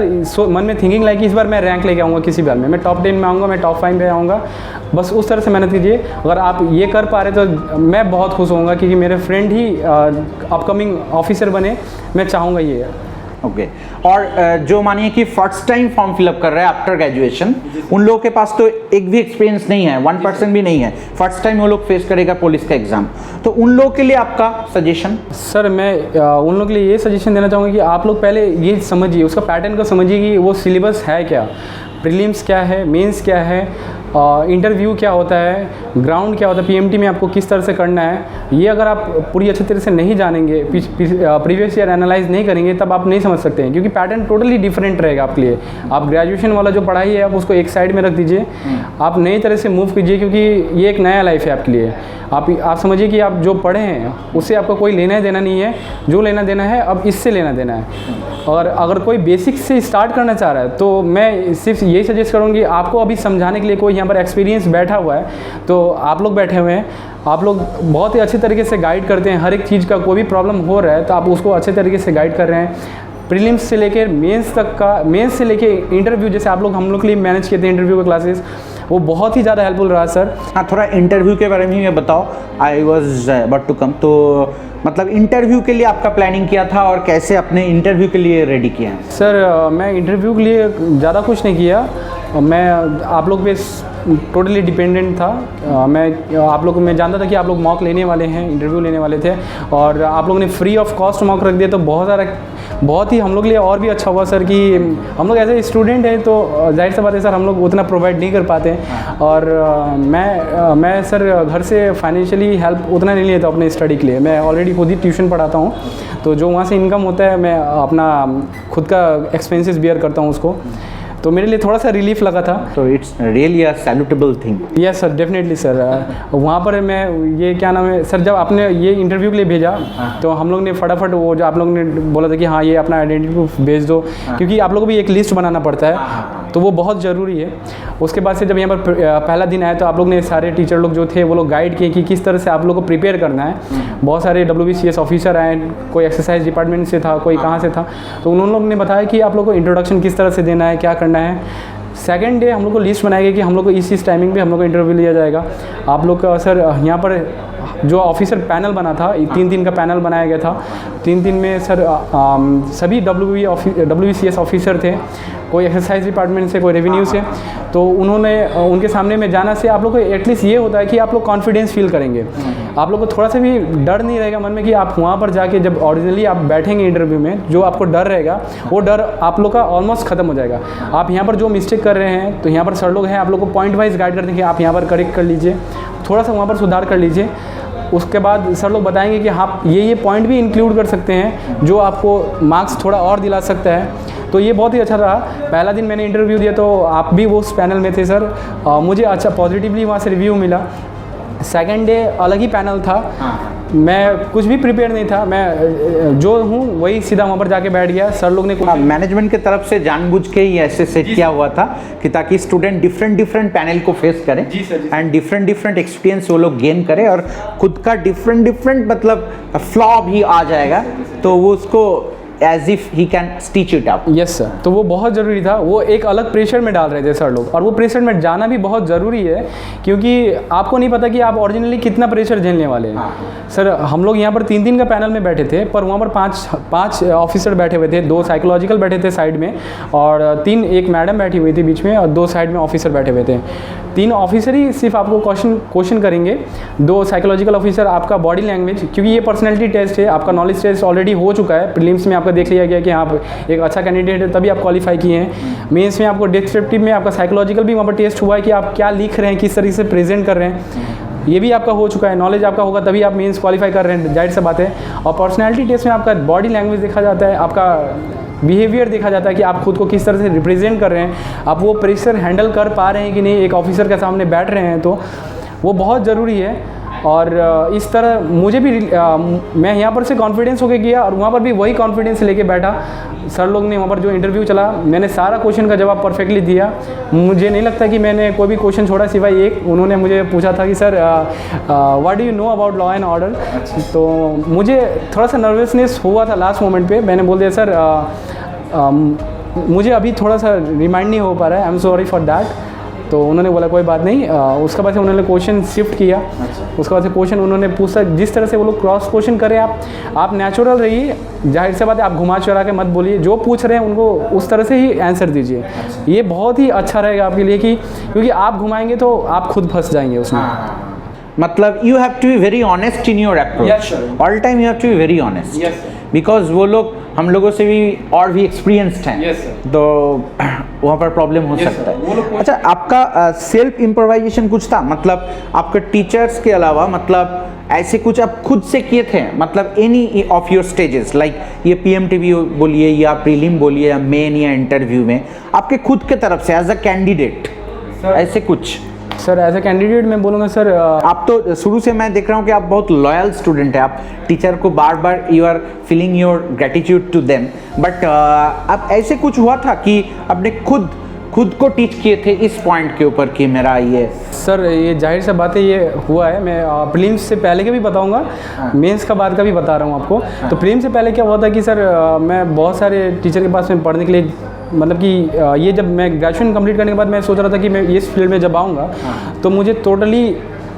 मन में थिंकिंग लाइक कि इस बार मैं रैंक लेके आऊँगा, किसी बार मैं टॉप 10 में आऊँगा, मैं टॉप 5 में आऊँगा। बस उस तरह से मेहनत कीजिए। अगर आप ये कर पा रहे तो मैं बहुत खुश होऊंगा, क्योंकि मेरे फ्रेंड ही अपकमिंग ऑफिसर बने, मैं चाहूँगा ये। ओके। और जो मानिए कि फर्स्ट टाइम फॉर्म फिलअप कर रहे हैं आफ्टर ग्रेजुएशन, उन लोगों के पास तो एक भी एक्सपीरियंस नहीं है, 1% भी नहीं है, फर्स्ट टाइम वो लोग फेस करेगा पुलिस का एग्जाम, तो उन लोगों के लिए आपका सजेशन? सर मैं उन लोगों के लिए ये सजेशन देना चाहूँगा कि आप लोग पहले ये समझिए, उसका पैटर्न को समझिए कि वो सिलेबस है क्या, प्रीलिम्स क्या है, मेंस क्या है, इंटरव्यू क्या होता है, ग्राउंड क्या होता है, PMT में आपको किस तरह से करना है। ये अगर आप पूरी अच्छी तरह से नहीं जानेंगे, प्रीवियस ईयर एनालाइज नहीं करेंगे, तब आप नहीं समझ सकते हैं, क्योंकि पैटर्न टोटली डिफरेंट रहेगा आपके लिए। आप ग्रेजुएशन वाला जो पढ़ाई है आप उसको एक साइड में रख दीजिए, आप नई तरह से मूव कीजिए, क्योंकि ये एक नया लाइफ है आपके लिए। आप समझिए कि आप जो पढ़े हैं उससे आपका कोई लेना देना नहीं है, जो लेना देना है अब इससे लेना देना है। और अगर कोई बेसिक से स्टार्ट करना चाह रहा है तो मैं सिर्फ यही सजेस्ट करूँगी, आपको अभी समझाने के लिए कोई यहाँ पर एक्सपीरियंस बैठा हुआ है, तो आप लोग बैठे हुए हैं, आप लोग बहुत ही अच्छे तरीके से गाइड करते हैं। हर एक चीज़ का कोई भी प्रॉब्लम हो रहा है तो आप उसको अच्छे तरीके से गाइड कर रहे हैं। प्रीलिम्स से लेकर मेंस तक का, मेंस से लेकर इंटरव्यू, जैसे आप लोग हम लोग के लिए मैनेज किए थे इंटरव्यू के क्लासेस, वो बहुत ही ज़्यादा हेल्पफुल रहा सर। हाँ, थोड़ा इंटरव्यू के बारे में मैं बताओ। I was about to come, तो मतलब इंटरव्यू के लिए आपका प्लानिंग किया था और कैसे अपने इंटरव्यू के लिए रेडी किया है? सर मैं इंटरव्यू के लिए ज़्यादा कुछ नहीं किया, मैं आप लोग पे टोटली डिपेंडेंट था। मैं जानता था कि आप लोग मॉक लेने वाले हैं, इंटरव्यू लेने वाले थे, और आप लोगों ने फ्री ऑफ कॉस्ट मॉक रख दिया, तो बहुत ही हम लोग के लिए और भी अच्छा हुआ सर कि हम लोग ऐसे स्टूडेंट हैं तो जाहिर सा बात है सर हम लोग उतना प्रोवाइड नहीं कर पाते हैं। और मैं सर घर से फाइनेंशियली हेल्प उतना नहीं लेता अपने स्टडी के लिए। मैं ऑलरेडी खुद ही ट्यूशन पढ़ाता हूँ, तो जो वहाँ से इनकम होता है मैं अपना खुद का एक्सपेंसेस बियर करता हूँ उसको। तो मेरे लिए थोड़ा सा रिलीफ लगा था। तो it's really a salutable thing. Yes sir, definitely sir. वहाँ पर मैं ये क्या नाम है सर, जब आपने ये इंटरव्यू के लिए भेजा तो हम लोग ने फटाफट वो जो आप लोग ने बोला था कि हाँ ये अपना आइडेंटिटी प्रूफ भेज दो, क्योंकि आप लोगों को भी एक लिस्ट बनाना पड़ता है, तो वो बहुत ज़रूरी है। उसके बाद से जब यहाँ पर पहला दिन आया तो आप लोग ने सारे टीचर लोग जो थे वो लोग गाइड किए कि किस तरह से आप लोग को प्रिपेयर करना है। बहुत सारे WBCS ऑफिसर आए, कोई एक्सरसाइज डिपार्टमेंट से था, कोई कहाँ से था, तो उन लोग ने बताया कि आप लोग को इंट्रोडक्शन किस तरह से देना है, क्या करना है। सेकंड डे हम लोग को लिस्ट बनाई गई कि हम लोग को इस टाइमिंग पे हम लोग को इंटरव्यू लिया जाएगा। आप लोग का सर यहाँ पर जो ऑफिसर पैनल बना था, 3 दिन का पैनल बनाया गया था। 3 दिन में सर सभी WBCS ऑफिसर थे, कोई एक्सरसाइज डिपार्टमेंट से, कोई रेवेन्यू से। तो उन्होंने उनके सामने में जाना से आप लोग को एटलीस्ट ये होता है कि आप लोग कॉन्फिडेंस फील करेंगे, आप लोग को थोड़ा सा भी डर नहीं रहेगा मन में कि आप वहाँ पर जाके जब ओरिजिनली आप बैठेंगे इंटरव्यू में, जो आपको डर रहेगा वो डर आप लोग का ऑलमोस्ट ख़त्म हो जाएगा। आप यहाँ पर जो मिस्टेक कर रहे हैं तो यहाँ पर सर लोग हैं, आप लोग को पॉइंट वाइज गाइड कर देंगे, आप यहाँ पर करेक्ट कर लीजिए, थोड़ा सा वहाँ पर सुधार कर लीजिए। उसके बाद सर लोग बताएंगे कि हाँ ये पॉइंट भी इंक्लूड कर सकते हैं जो आपको मार्क्स थोड़ा और दिला सकता है। तो ये बहुत ही अच्छा रहा। पहला दिन मैंने इंटरव्यू दिया तो आप भी वो उस पैनल में थे सर, मुझे अच्छा पॉजिटिवली वहाँ से रिव्यू मिला। सेकेंड डे अलग ही पैनल था, मैं कुछ भी प्रिपेयर नहीं था, मैं जो हूँ वही सीधा वहाँ पर जाके बैठ गया। सर लोग ने मैनेजमेंट की तरफ से जानबूझ के ही ऐसे सेट किया हुआ था कि ताकि स्टूडेंट डिफरेंट पैनल को फेस करें एंड डिफरेंट एक्सपीरियंस वो लोग गेन करें और खुद का डिफरेंट मतलब फ्लॉ भी आ जाएगा तो वो उसको as if he can stitch it up. Yes sir, तो वो बहुत ज़रूरी था। वो एक अलग प्रेशर में डाल रहे थे सर लोग, और वो प्रेशर में जाना भी बहुत ज़रूरी है क्योंकि आपको नहीं पता कि आप ओरिजिनली कितना प्रेशर झेलने वाले हैं। सर हम लोग यहाँ पर 3 दिन का पैनल में बैठे थे, पर वहाँ पर पाँच ऑफिसर बैठे हुए थे, 2 साइकोलॉजिकल बैठे थे साइड में और 3 एक मैडम बैठी हुई थी बीच में और 2 साइड में ऑफिसर बैठे हुए थे। 3 ऑफिसर ही सिर्फ आपको क्वेश्चन करेंगे, 2 साइकोलॉजिकल ऑफिसर आपका बॉडी लैंग्वेज, क्योंकि ये पर्सनैलिटी टेस्ट है, आपका नॉलेज टेस्ट ऑलरेडी हो चुका है। प्रीलिम्स में आपका देख लिया गया कि आप एक अच्छा कैंडिडेट है तभी आप क्वालिफाई किए हैं। मेंस में आपको डिस्क्रिप्टिव में आपका साइकोलॉजिकल भी वहाँ पर टेस्ट हुआ है कि आप क्या लिख रहे हैं, किस तरीके से प्रेजेंट कर रहे हैं, ये भी आपका हो चुका है। नॉलेज आपका होगा तभी आप मेंस क्वालिफाई कर रहे हैं, जाहिर सी बात है। और पर्सनैलिटी टेस्ट में आपका बॉडी लैंग्वेज देखा जाता है, आपका बिहेवियर देखा जाता है कि आप खुद को किस तरह से रिप्रेजेंट कर रहे हैं, आप वो प्रेशर हैंडल कर पा रहे हैं कि नहीं, एक ऑफिसर के सामने बैठ रहे हैं, तो वो बहुत ज़रूरी है। और इस तरह मुझे भी मैं यहाँ पर से कॉन्फिडेंस होके गया और वहाँ पर भी वही कॉन्फिडेंस लेके बैठा। सर लोग ने वहाँ पर जो इंटरव्यू चला, मैंने सारा क्वेश्चन का जवाब परफेक्टली दिया। मुझे नहीं लगता कि मैंने कोई भी क्वेश्चन छोड़ा सिवाय एक। उन्होंने मुझे पूछा था कि sir what do you know about law and order, तो मुझे थोड़ा सा नर्वसनेस हुआ था लास्ट मोमेंट पे। मैंने बोल दिया सर मुझे अभी थोड़ा सा रिमाइंड नहीं हो पा रहा है, I am sorry for that. तो उन्होंने बोला कोई बात नहीं। उसके बाद से उन्होंने क्वेश्चन शिफ्ट किया। उसके बाद से क्वेश्चन उन्होंने पूछा, जिस तरह से वो लोग क्रॉस क्वेश्चन करें, आप नेचुरल रहिए, जाहिर सी बात है आप घुमा चढ़ा के मत बोलिए, जो पूछ रहे हैं उनको उस तरह से ही आंसर दीजिए। ये बहुत ही अच्छा रहेगा आपके लिए क्योंकि आप घुमाएंगे तो आप खुद फंस जाएंगे उसमें। मतलब you have to be very honest in your approach, all time you have to be very honest, because वो लोग हम लोगों से भी और भी एक्सपीरियंस्ड हैं, तो वहाँ पर प्रॉब्लम हो सकता है। अच्छा, आपका सेल्फ इम्प्रोवाइजेशन कुछ था, मतलब आपके टीचर्स के अलावा, मतलब ऐसे कुछ आप खुद से किए थे, मतलब any of your stages, like ये PMTV बोलिए या प्रीलिम बोलिए या मेन या इंटरव्यू में, आपके खुद के तरफ से एज अ कैंडिडेट ऐसे कुछ? सर एज ए कैंडिडेट मैं बोलूँगा सर, आप तो शुरू से मैं देख रहा हूँ कि आप बहुत लॉयल स्टूडेंट हैं, आप टीचर को बार बार you are feeling your gratitude to them, but अब ऐसे कुछ हुआ था कि आपने खुद को टीच किए थे इस पॉइंट के ऊपर कि मेरा ये? सर ये जाहिर सा बात है, ये हुआ है। मैं प्रीलिम्स से पहले के भी बताऊंगा, मेंस का बाद का भी बता रहा हूँ आपको। तो प्रीलिम्स से पहले क्या हुआ था कि सर मैं बहुत सारे टीचर के पास में पढ़ने के लिए, मतलब कि ये जब मैं ग्रेजुएशन कंप्लीट करने के बाद मैं सोच रहा था कि मैं इस फील्ड में जब आऊँगा तो मुझे टोटली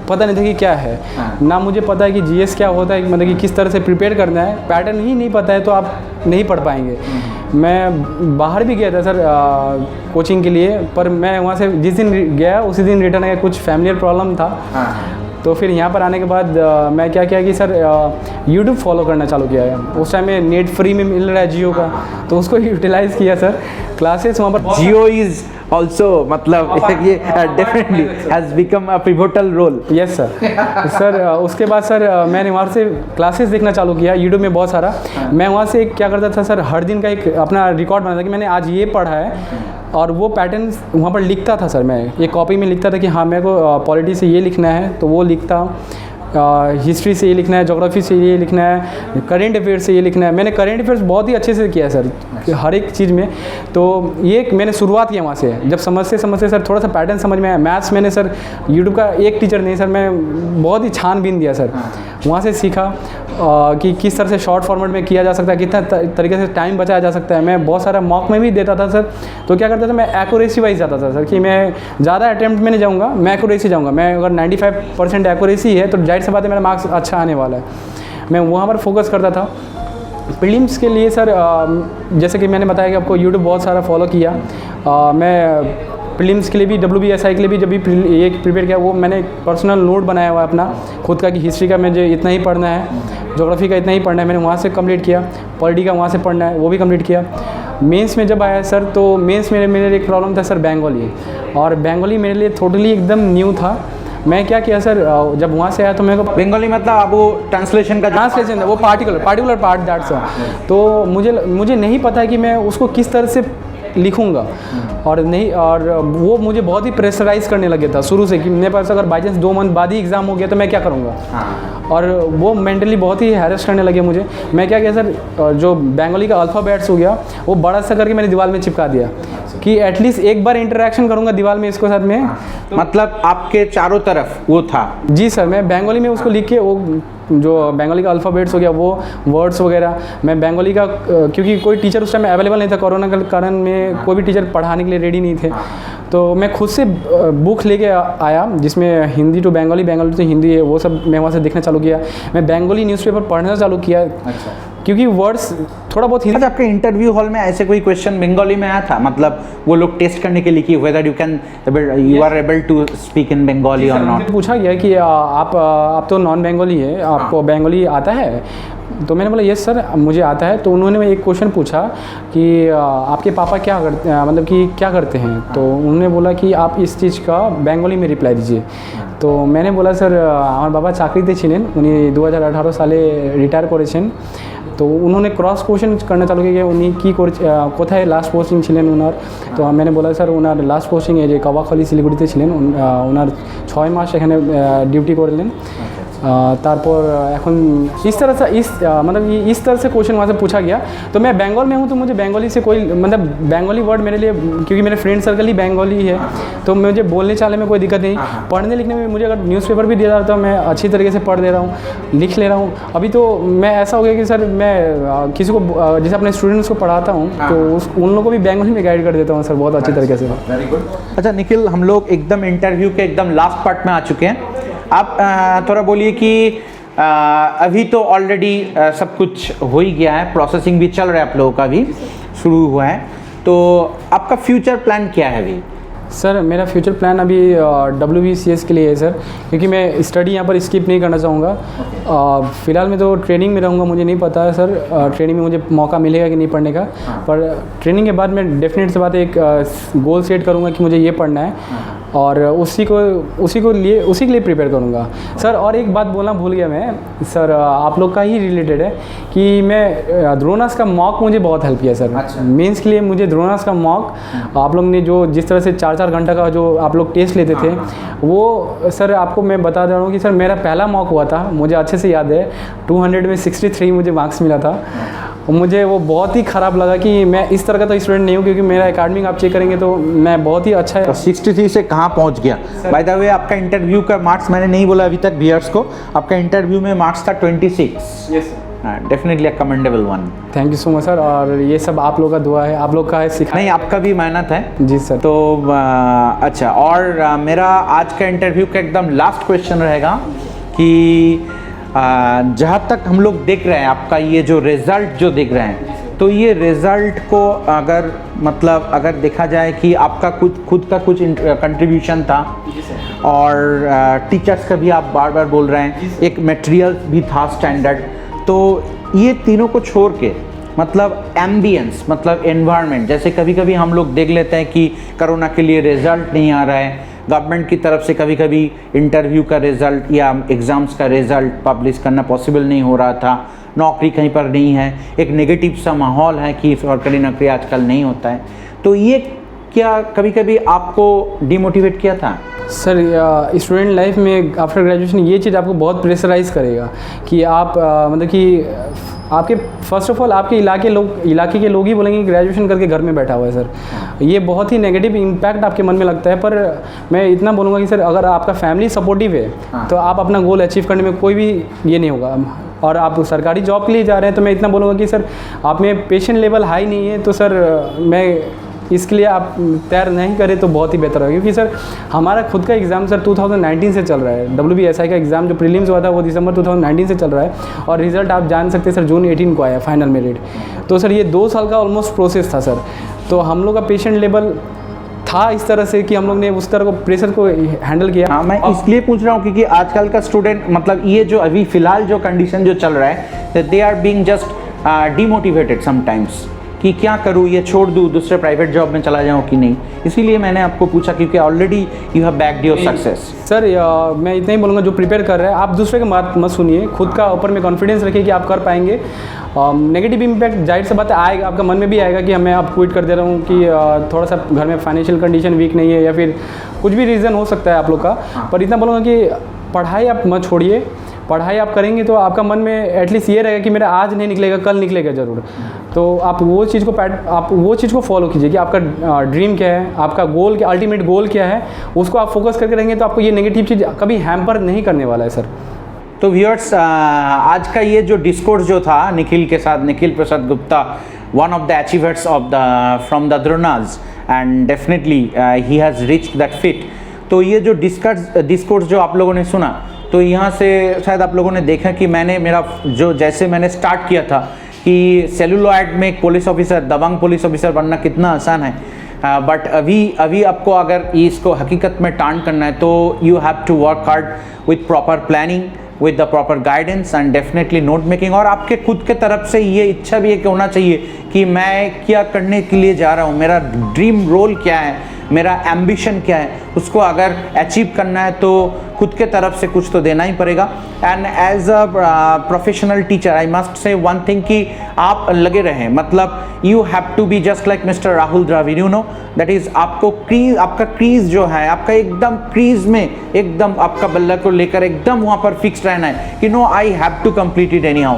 पता नहीं था कि क्या है, ना मुझे पता है कि GS क्या होता है, मतलब कि किस तरह से प्रिपेयर करना है, पैटर्न ही नहीं पता है तो आप नहीं पढ़ पाएंगे। मैं बाहर भी गया था सर कोचिंग के लिए, पर मैं वहाँ से जिस दिन गया उसी दिन रिटर्न आया, कुछ फैमिलियर प्रॉब्लम था। तो फिर यहाँ पर आने के बाद मैं क्या किया कि सर YouTube फॉलो करना चालू किया है। उस टाइम में नेट फ्री में मिल रहा है जियो का, तो उसको यूटिलाइज़ किया सर। क्लासेस वहाँ पर जियो इज़ also मतलब ये definitely has become a pivotal role. Yes sir sir उसके बाद सर मैंने वहाँ से क्लासेस देखना चालू किया यूट्यूब में बहुत सारा। मैं वहाँ से क्या करता था सर, हर दिन का एक अपना रिकॉर्ड बनाता था कि मैंने आज ये पढ़ा है, और वो पैटर्न वहाँ पर लिखता था सर। मैं ये कॉपी में लिखता था कि हाँ मेरे को पॉलिटी से ये लिखना है तो वो लिखता, हिस्ट्री से ये लिखना है, ज्योग्राफी से ये लिखना है, करेंट अफेयर्स से ये लिखना है। मैंने करेंट अफेयर्स बहुत ही अच्छे से किया सर हर एक चीज़ में। तो ये मैंने शुरुआत किया वहाँ से। जब समझते सर थोड़ा सा पैटर्न समझ में आया। मैथ्स मैंने सर यूट्यूब का एक टीचर नहीं सर, मैं बहुत ही छानबीन दिया सर, वहाँ से सीखा कि किस तरह से शॉर्ट फॉर्मेट में किया जा सकता है, कितना तरीके से टाइम बचाया जा सकता है। मैं बहुत सारा मॉक में भी देता था सर। तो क्या करता था मैं एक्यूरेसी वाइज जाता था सर, कि मैं ज़्यादा अटैम्प्ट में नहीं जाऊँगा, मैं एक्यूरेसी जाऊँगा। मैं अगर 95% एक्यूरेसी है तो जाहिर सी बात है मेरा मार्क्स अच्छा आने वाला है। मैं वहाँ पर फोकस करता था। प्रीलिम्स के लिए सर जैसे कि मैंने बताया कि आपको यूट्यूब बहुत सारा फॉलो किया। मैं प्रीलिम्स के लिए भी, WBSI के लिए भी जब भी ये प्रिपेयर किया, वो मैंने एक पर्सनल नोट बनाया हुआ है अपना खुद का, कि हिस्ट्री का मुझे इतना ही पढ़ना है, ज्योग्राफी का इतना ही पढ़ना है, मैंने वहाँ से कंप्लीट किया। पॉलिटी का वहाँ से पढ़ना है, वो भी कंप्लीट किया। मेंस में जब आया सर, तो मेंस में मेरे एक प्रॉब्लम था सर बंगाली, और बंगाली मेरे लिए टोटली एकदम न्यू था। मैं क्या किया सर, जब वहाँ से आया तो मेरे को बंगाली मतलब आप वो ट्रांसलेशन था, वो पार्टिकुलर पार्ट दैट्स। तो मुझे नहीं पता है कि मैं उसको किस तरह से लिखूंगा, और वो मुझे बहुत ही प्रेशराइज़ करने लगे था शुरू से, कि मेरे पास अगर बाई चांस 2 मंथ बाद ही एग्ज़ाम हो गया तो मैं क्या करूँगा। और वो मेंटली बहुत ही हैरेस करने लगे मुझे। मैं क्या किया सर, जो बंगाली का अल्फ़ाबेट्स हो गया वो बड़ा सा करके मैंने दीवार में चिपका दिया, कि एटलीस्ट एक बार इंटरेक्शन करूँगा दीवार में इसके साथ में। मतलब आपके चारों तरफ वो था? जी सर, मैं बंगाली में उसको लिख के, वो जो बंगाली का अल्फ़ाबेट्स हो गया, वो वर्ड्स वगैरह, मैं बंगाली का, क्योंकि कोई टीचर उस टाइम अवेलेबल नहीं था, कोरोना के कारण में कोई भी टीचर पढ़ाने के लिए रेडी नहीं थे। तो मैं खुद से बुक लेके आया जिसमें हिंदी टू बंगाली टू हिंदी है, वो सब मैं वहाँ से देखना चालू किया। मैं बंगाली न्यूज़पेपर पढ़ना चालू किया। अच्छा। क्योंकि वर्ड्स थोड़ा बहुत हिंदी। अच्छा, आपके इंटरव्यू हॉल में ऐसे कोई क्वेश्चन बंगाली में आया था? मतलब वो लोग टेस्ट करने के लिए कि whether you are able to speak in Bengali और नॉट? पूछा गया कि आप तो नॉन बंगाली है, आपको बंगाली आता है? तो मैंने बोला यस सर मुझे आता है। तो उन्होंने एक क्वेश्चन पूछा कि आपके पापा क्या करते हैं, मतलब कि क्या करते हैं? तो उन्होंने बोला कि आप इस चीज़ का बंगाली में रिप्लाई दीजिए। तो मैंने बोला सर আমার বাবা চাকরিতে ছিলেন, উনি 2018 সালে রিটায়ার করেছেন। তো उन्होंने क्रॉस क्वेश्चन करना चालू किया, उन्हीं की কোথায় লাস্ট পোস্টিং ছিলেন ওনার। তো मैंने बोला सर ওনার লাস্ট পোস্টিং এই যে কবাখলি শিলিগুড়িতে ছিলেন, ওনার 6 মাস এখানে ডিউটি করলেন। तारपर এখন इस तरह से इस तरह से क्वेश्चन वहाँ से पूछा गया। तो मैं बंगाल में हूँ तो मुझे बंगाली से कोई मतलब बंगाली वर्ड मेरे लिए, क्योंकि मेरे फ्रेंड सर्कल ही बंगाली है, तो मुझे बोलने चालने में कोई दिक्कत नहीं। पढ़ने लिखने में मुझे अगर न्यूज़पेपर भी दिया जाता है तो मैं अच्छी तरीके से पढ़ दे रहा हूँ, लिख ले रहा हूँ। अभी तो मैं ऐसा हो गया कि सर मैं किसी को जैसे अपने स्टूडेंट्स को पढ़ाता हूँ तो उन लोगों को भी बंगाली में गाइड कर देता हूँ सर, बहुत अच्छी तरीके से। Very good. अच्छा निखिल, हम लोग एकदम इंटरव्यू के एकदम लास्ट पार्ट में आ चुके हैं। आप थोड़ा बोलिए कि अभी तो ऑलरेडी सब कुछ हो ही गया है, प्रोसेसिंग भी चल रहा है, आप लोगों का भी शुरू हुआ है, तो आपका फ्यूचर प्लान क्या है अभी? सर मेरा फ्यूचर प्लान अभी WBCS के लिए है सर, क्योंकि मैं स्टडी यहाँ पर स्किप नहीं करना चाहूँगा। फ़िलहाल मैं तो ट्रेनिंग में रहूँगा, मुझे नहीं पता है सर ट्रेनिंग में मुझे मौका मिलेगा कि नहीं पढ़ने का, पर ट्रेनिंग के बाद मैं डेफिनेट से बात एक गोल सेट करूँगा कि मुझे ये पढ़ना है, और उसी के लिए प्रिपेयर करूँगा सर। और एक बात बोलना भूल गया मैं सर, आप लोग का ही रिलेटेड है कि मैं द्रोणास का मॉक मुझे बहुत हेल्प किया सर। अच्छा। मेंस के लिए मुझे द्रोणास का मॉक आप लोग ने जो जिस तरह से 4-4 घंटा का जो आप लोग टेस्ट लेते थे, वो सर आपको मैं बता दे रहा हूँ कि सर मेरा पहला मॉक हुआ था, मुझे अच्छे से याद है, 200 में 63 मुझे मार्क्स मिला था। मुझे वो बहुत ही ख़राब लगा कि मैं इस तरह का तो स्टूडेंट नहीं हूँ, क्योंकि मेरा एकेडमिक आप चेक करेंगे तो मैं बहुत ही अच्छा है। तो 63 से कहाँ पहुँच गया? बाय द वे आपका इंटरव्यू का मार्क्स मैंने नहीं बोला अभी तक व्यूअर्स को, आपका इंटरव्यू में मार्क्स था 26। Yes definitely a commendable one. Thank you so much sir, और ये सब आप लोग का दुआ है, आप लोग का है सीखा नहीं, आपका भी मेहनत है जी सर। तो अच्छा, और मेरा आज का इंटरव्यू का एकदम लास्ट क्वेश्चन रहेगा कि जहाँ तक हम लोग देख रहे हैं आपका ये जो रिज़ल्ट जो देख रहे हैं, तो ये रिज़ल्ट को अगर देखा जाए कि आपका खुद का कुछ कंट्रीब्यूशन था, और टीचर्स का भी आप बार बार बोल रहे हैं, एक मटेरियल भी था स्टैंडर्ड, तो ये तीनों को छोड़ के मतलब एम्बियंस, मतलब एनवायरनमेंट। जैसे कभी कभी हम लोग देख लेते हैं कि कोरोना के लिए रिजल्ट नहीं आ रहा है, गवर्नमेंट की तरफ से कभी कभी इंटरव्यू का रिज़ल्ट या एग्ज़ाम्स का रिज़ल्ट पब्लिश करना पॉसिबल नहीं हो रहा था, नौकरी कहीं पर नहीं है, एक नेगेटिव सा माहौल है कि सरकारी नौकरी आजकल नहीं होता है। तो ये क्या कभी कभी आपको डिमोटिवेट किया था? सर स्टूडेंट लाइफ में आफ्टर ग्रेजुएशन ये चीज़ आपको बहुत प्रेशराइज़ करेगा कि आप मतलब कि आपके फर्स्ट ऑफ ऑल आपके इलाके के लोग ही बोलेंगे कि ग्रेजुएशन करके घर में बैठा हुआ है सर। ये बहुत ही नेगेटिव इम्पैक्ट आपके मन में लगता है। पर मैं इतना बोलूँगा कि सर अगर आपका फैमिली सपोर्टिव है तो आप अपना गोल अचीव करने में कोई भी ये नहीं होगा। और आप सरकारी जॉब के लिए जा रहे हैं तो मैं इतना बोलूँगा कि सर आप में पेशेंट लेवल हाई नहीं है, तो सर मैं इसके लिए आप तैयार नहीं करें तो बहुत ही बेहतर होगा। क्योंकि सर हमारा खुद का एग्ज़ाम सर 2019 से चल रहा है। WBSI का एग्ज़ाम जो प्रीलिम्स हुआ था वो दिसंबर 2019 से चल रहा है और रिज़ल्ट आप जान सकते हैं सर जून 18 को आया फाइनल मेरिट। तो सर ये 2 साल का ऑलमोस्ट प्रोसेस था सर। तो हम लोग का पेशेंट लेवल था इस तरह से कि हम लोग ने उस तरह को प्रेशर को हैंडल किया। हाँ, मैं इसलिए पूछ रहा हूँ क्योंकि आजकल का स्टूडेंट, मतलब ये जो अभी फ़िलहाल जो कंडीशन जो चल रहा है, they are being just demotivated sometimes कि क्या करूँ, ये छोड़ दूँ, दूसरे प्राइवेट जॉब में चला जाऊँ कि नहीं। इसीलिए मैंने आपको पूछा क्योंकि already you have backed your success. Sir मैं इतना ही बोलूँगा, जो प्रिपेयर कर रहे हैं आप दूसरे की बात मत सुनिए, खुद का ऊपर में कॉन्फिडेंस रखिए कि आप कर पाएंगे। नेगेटिव इम्पैक्ट जाहिर सी बात है आएगा, आपका मन में भी आएगा कि मैं अब क्विट कर दे रहा हूँ, कि थोड़ा सा घर में फाइनेंशियल कंडीशन वीक नहीं है या फिर कुछ भी रीज़न हो सकता है आप लोग का। पर इतना बोलूँगा कि पढ़ाई आप मत छोड़िए। पढ़ाई आप करेंगे तो आपका मन में एटलीस्ट ये रहेगा कि मेरा आज नहीं निकलेगा कल निकलेगा ज़रूर। तो आप वो चीज़ को फॉलो कीजिए कि आपका ड्रीम क्या है, आपका गोल क्या, अल्टीमेट गोल क्या है, उसको आप फोकस करके रहेंगे तो आपको ये नेगेटिव चीज़ कभी हैम्पर नहीं करने वाला है सर। तो व्यूअर्स, आज का ये जो डिस्कोर्स जो था निखिल के साथ, Nikhil Prasad Gupta, one of the achievers of the from the Dronas, and definitely he has reached that fit. तो ये जो डिस्कोर्स जो आप लोगों ने सुना, तो यहाँ से शायद आप लोगों ने देखा कि जैसे मैंने स्टार्ट किया था कि सेलुलॉइड में एक पुलिस ऑफिसर, दबंग पुलिस ऑफिसर बनना कितना आसान है, बट अभी आपको अगर इसको हकीकत में टर्न करना है तो you have to work hard with proper planning, with the proper guidance and definitely note making. और आपके खुद के तरफ से ये इच्छा भी एक होना चाहिए कि मैं क्या करने के लिए जा रहा हूँ, मेरा ड्रीम रोल क्या है, मेरा एम्बिशन क्या है, उसको अगर अचीव करना है तो खुद के तरफ से कुछ तो देना ही पड़ेगा। And as a professional teacher I must say one thing कि आप लगे रहें, मतलब you have to be just like mister Rahul Dravid, you know that is आपका क्रीज जो है, आपका एकदम क्रीज में एकदम आपका बल्ला को लेकर एकदम वहाँ पर फिक्स रहना है कि no I have to complete it anyhow.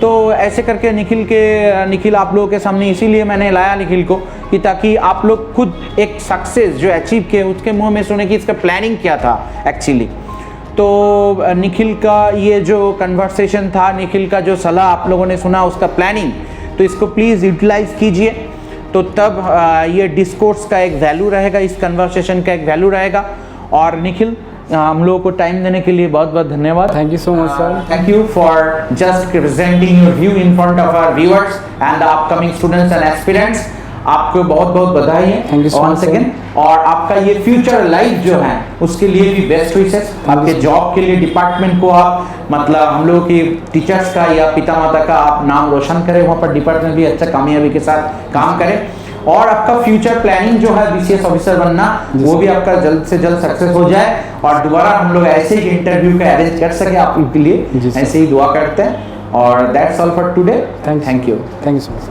तो ऐसे करके निखिल आप लोगों के सामने इसीलिए मैंने लाया निखिल को कि ताकि आप लोग खुद एक सक्सेस जो अचीव किए उसके मुंह में सुने कि इसका प्लानिंग क्या था एक्चुअली। तो निखिल का ये जो कन्वर्सेशन था, निखिल का जो सलाह आप लोगों ने सुना, उसका प्लानिंग, तो इसको प्लीज़ यूटिलाइज कीजिए। तो तब ये डिस्कोर्स का एक वैल्यू रहेगा, इस कन्वर्सेशन का एक वैल्यू रहेगा। और निखिल, हम लोगों को टाइम देने के लिए बहुत बहुत धन्यवाद। Thank you so much sir. Thank you for just presenting your view in front of our viewers and the upcoming students and aspirants. आपको बहुत बहुत बधाई है। Thank you so much second, और आपका ये फ्यूचर लाइफ जो है उसके लिए भी बेस्ट विशेस। आपके जॉब के लिए डिपार्टमेंट को आप, मतलब हम लोगों की टीचर्स का या पिता माता का आप नाम रोशन करें, वहाँ पर डिपार्टमेंट भी अच्छा कामयाबी के साथ काम करें। और आपका फ्यूचर प्लानिंग जो है BCS ऑफिसर बनना, वो भी आपका जल्द से जल्द सक्सेस हो जाए और दोबारा हम लोग ऐसे ही इंटरव्यू का अरेंज कर सके आपके लिए, ऐसे ही दुआ करते हैं। और that's all for today. Thank you so much.